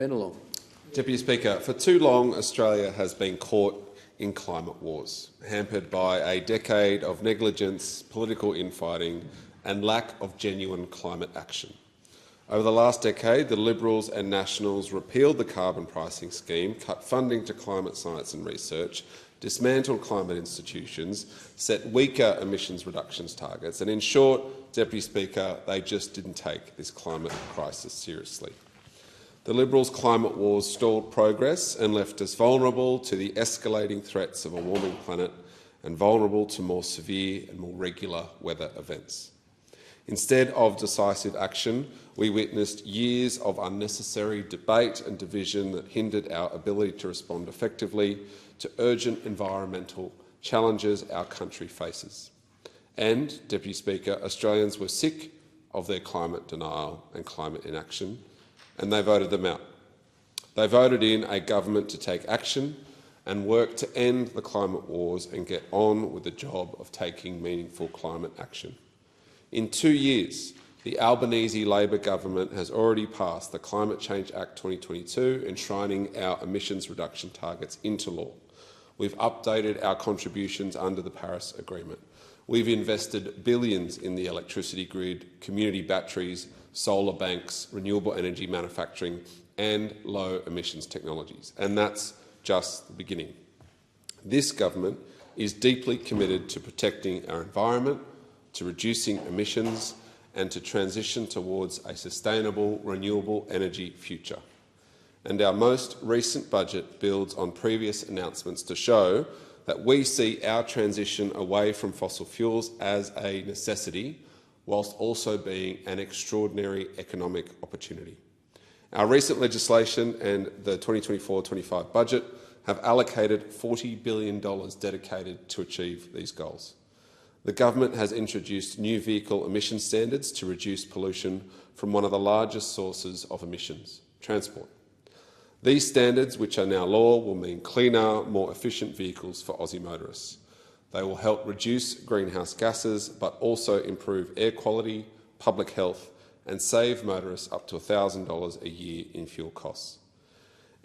Bennelong. Deputy Speaker, for too long Australia has been caught in climate wars, hampered by a decade of negligence, political infighting and lack of genuine climate action. Over the last decade, the Liberals and Nationals repealed the carbon pricing scheme, cut funding to climate science and research, dismantled climate institutions, set weaker emissions reductions targets, and in short, Deputy Speaker, they just didn't take this climate crisis seriously. The Liberals' climate wars stalled progress and left us vulnerable to the escalating threats of a warming planet and vulnerable to more severe and more regular weather events. Instead of decisive action, we witnessed years of unnecessary debate and division that hindered our ability to respond effectively to urgent environmental challenges our country faces. And, Deputy Speaker, Australians were sick of their climate denial and climate inaction, and they voted them out. They voted in a government to take action and work to end the climate wars and get on with the job of taking meaningful climate action. In 2 years, the Albanese Labor government has already passed the Climate Change Act 2022, enshrining our emissions reduction targets into law. We've updated our contributions under the Paris Agreement. We've invested billions in the electricity grid, community batteries, solar banks, renewable energy manufacturing and low emissions technologies. And that's just the beginning. This government is deeply committed to protecting our environment, to reducing emissions and to transition towards a sustainable, renewable energy future. And our most recent budget builds on previous announcements to show that we see our transition away from fossil fuels as a necessity, whilst also being an extraordinary economic opportunity. Our recent legislation and the 2024-25 budget have allocated $40 billion dedicated to achieve these goals. The government has introduced new vehicle emission standards to reduce pollution from one of the largest sources of emissions, transport. These standards, which are now law, will mean cleaner, more efficient vehicles for Aussie motorists. They will help reduce greenhouse gases but also improve air quality, public health and save motorists up to $1,000 a year in fuel costs.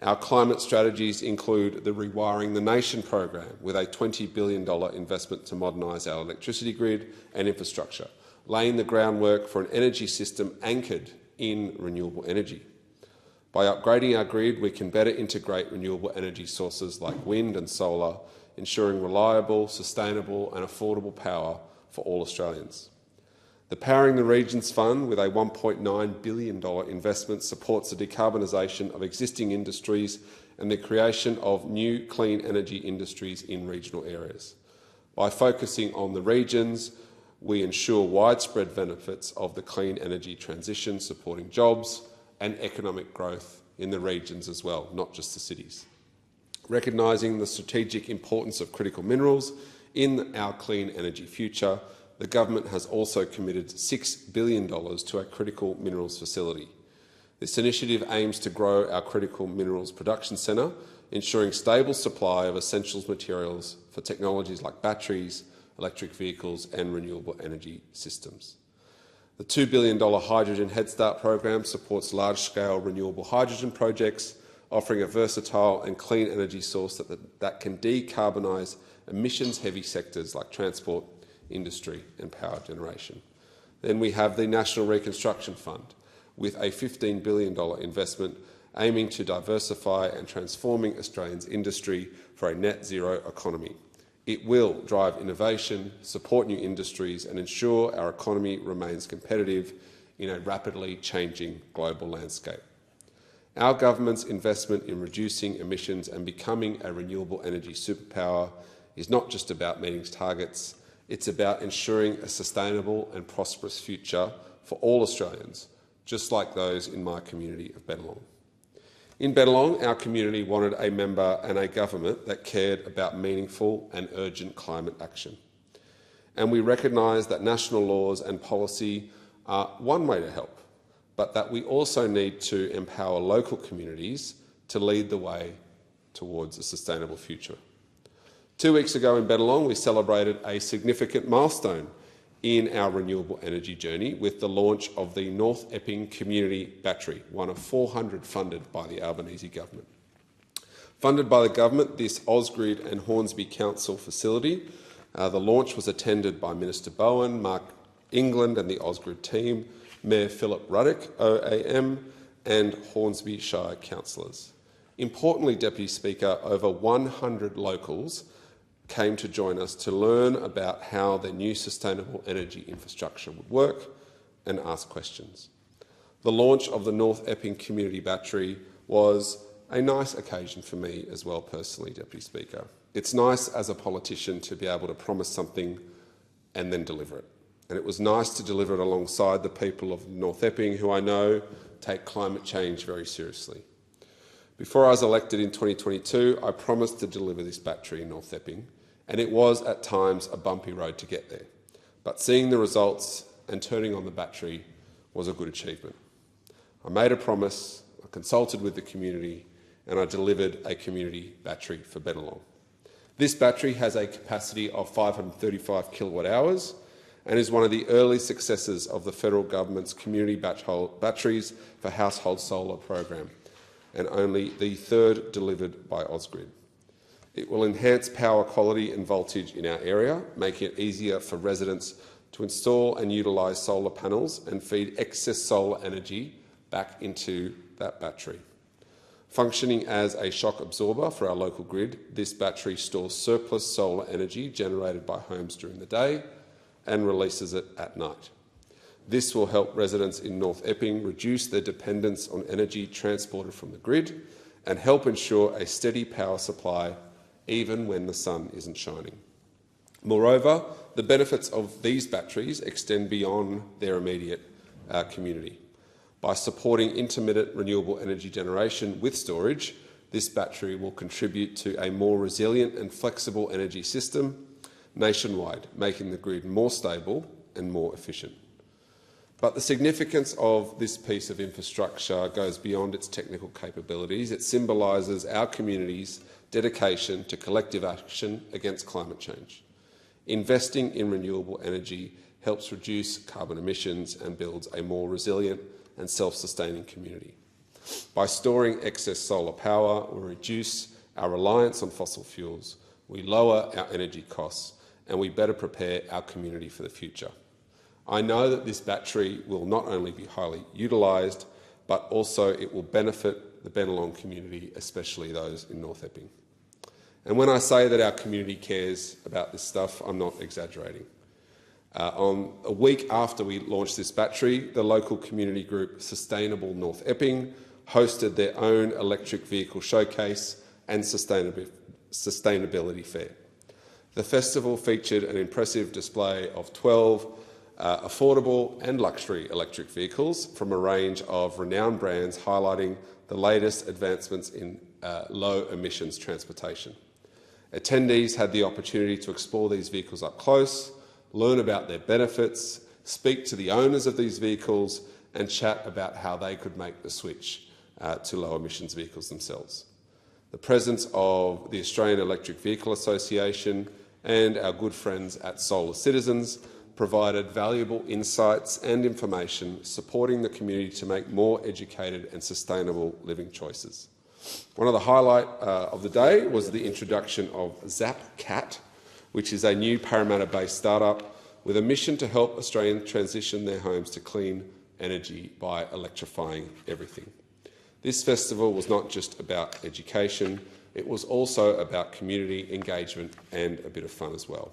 Our climate strategies include the Rewiring the Nation program, with a $20 billion investment to modernise our electricity grid and infrastructure, laying the groundwork for an energy system anchored in renewable energy. By upgrading our grid, we can better integrate renewable energy sources like wind and solar, ensuring reliable, sustainable and affordable power for all Australians. The Powering the Regions Fund, with a $1.9 billion investment, supports the decarbonisation of existing industries and the creation of new clean energy industries in regional areas. By focusing on the regions, we ensure widespread benefits of the clean energy transition, supporting jobs and economic growth in the regions as well, not just the cities. Recognising the strategic importance of critical minerals in our clean energy future, the government has also committed $6 billion to a critical minerals facility. This initiative aims to grow our critical minerals production centre, ensuring stable supply of essentials materials for technologies like batteries, electric vehicles and renewable energy systems. The $2 billion Hydrogen Head Start program supports large-scale renewable hydrogen projects, offering a versatile and clean energy source that can decarbonise emissions-heavy sectors like transport, industry and power generation. Then we have the National Reconstruction Fund, with a $15 billion investment aiming to diversify and transforming Australia's industry for a net zero economy. It will drive innovation, support new industries and ensure our economy remains competitive in a rapidly changing global landscape. Our government's investment in reducing emissions and becoming a renewable energy superpower is not just about meeting targets, it's about ensuring a sustainable and prosperous future for all Australians, just like those in my community of Bennelong. In Bennelong, our community wanted a member and a government that cared about meaningful and urgent climate action. And we recognise that national laws and policy are one way to help, but that we also need to empower local communities to lead the way towards a sustainable future. 2 weeks ago in Bennelong, we celebrated a significant milestone in our renewable energy journey with the launch of the North Epping Community Battery, one of 400 funded by the Albanese government. Funded by the government, this Ausgrid and Hornsby Council facility, the launch was attended by Minister Bowen, Mark England and the Ausgrid team, Mayor Philip Ruddock, OAM, and Hornsby Shire councillors. Importantly, Deputy Speaker, over 100 locals came to join us to learn about how their new sustainable energy infrastructure would work and ask questions. The launch of the North Epping Community Battery was a nice occasion for me as well personally, Deputy Speaker. It's nice as a politician to be able to promise something and then deliver it. And it was nice to deliver it alongside the people of North Epping, who I know take climate change very seriously. Before I was elected in 2022, I promised to deliver this battery in North Epping, and it was at times a bumpy road to get there. But seeing the results and turning on the battery was a good achievement. I made a promise, I consulted with the community, and I delivered a community battery for Bennelong. This battery has a capacity of 535 kilowatt hours and is one of the early successes of the federal government's community batteries for household solar program, and only the third delivered by Ausgrid. It will enhance power quality and voltage in our area, making it easier for residents to install and utilise solar panels and feed excess solar energy back into that battery. Functioning as a shock absorber for our local grid, this battery stores surplus solar energy generated by homes during the day and releases it at night. This will help residents in North Epping reduce their dependence on energy transported from the grid and help ensure a steady power supply even when the sun isn't shining. Moreover, the benefits of these batteries extend beyond their immediate community. By supporting intermittent renewable energy generation with storage, this battery will contribute to a more resilient and flexible energy system nationwide, making the grid more stable and more efficient. But the significance of this piece of infrastructure goes beyond its technical capabilities. It symbolises our community's dedication to collective action against climate change. Investing in renewable energy helps reduce carbon emissions and builds a more resilient and self-sustaining community. By storing excess solar power, we reduce our reliance on fossil fuels, we lower our energy costs, and we better prepare our community for the future. I know that this battery will not only be highly utilised, but also it will benefit the Bennelong community, especially those in North Epping. And when I say that our community cares about this stuff, I'm not exaggerating. On a week after we launched this battery, the local community group Sustainable North Epping hosted their own electric vehicle showcase and sustainability fair. The festival featured an impressive display of 12 affordable and luxury electric vehicles from a range of renowned brands, highlighting the latest advancements in low emissions transportation. Attendees had the opportunity to explore these vehicles up close, learn about their benefits, speak to the owners of these vehicles and chat about how they could make the switch to low emissions vehicles themselves. The presence of the Australian Electric Vehicle Association and our good friends at Solar Citizens provided valuable insights and information supporting the community to make more educated and sustainable living choices. One of the highlights of the day was the introduction of ZapCat, which is a new Parramatta-based startup with a mission to help Australians transition their homes to clean energy by electrifying everything. This festival was not just about education, it was also about community engagement and a bit of fun as well.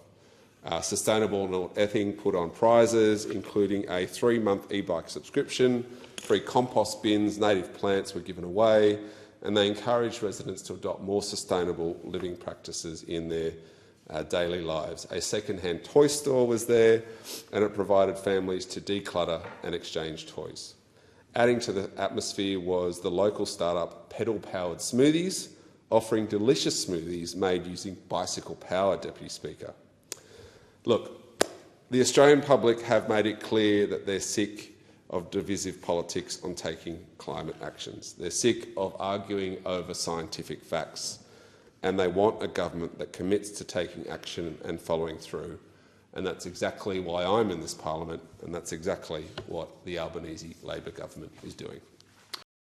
Sustainable North Epping put on prizes, including a 3-month e-bike subscription, free compost bins, native plants were given away, and they encouraged residents to adopt more sustainable living practices in their daily lives. A second-hand toy store was there, and it provided families to declutter and exchange toys. Adding to the atmosphere was the local startup Pedal-Powered Smoothies, offering delicious smoothies made using bicycle power, Deputy Speaker. Look, the Australian public have made it clear that they're sick of divisive politics on taking climate actions. They're sick of arguing over scientific facts, and they want a government that commits to taking action and following through And that's exactly why I'm in this parliament, and that's exactly what the Albanese Labor government is doing.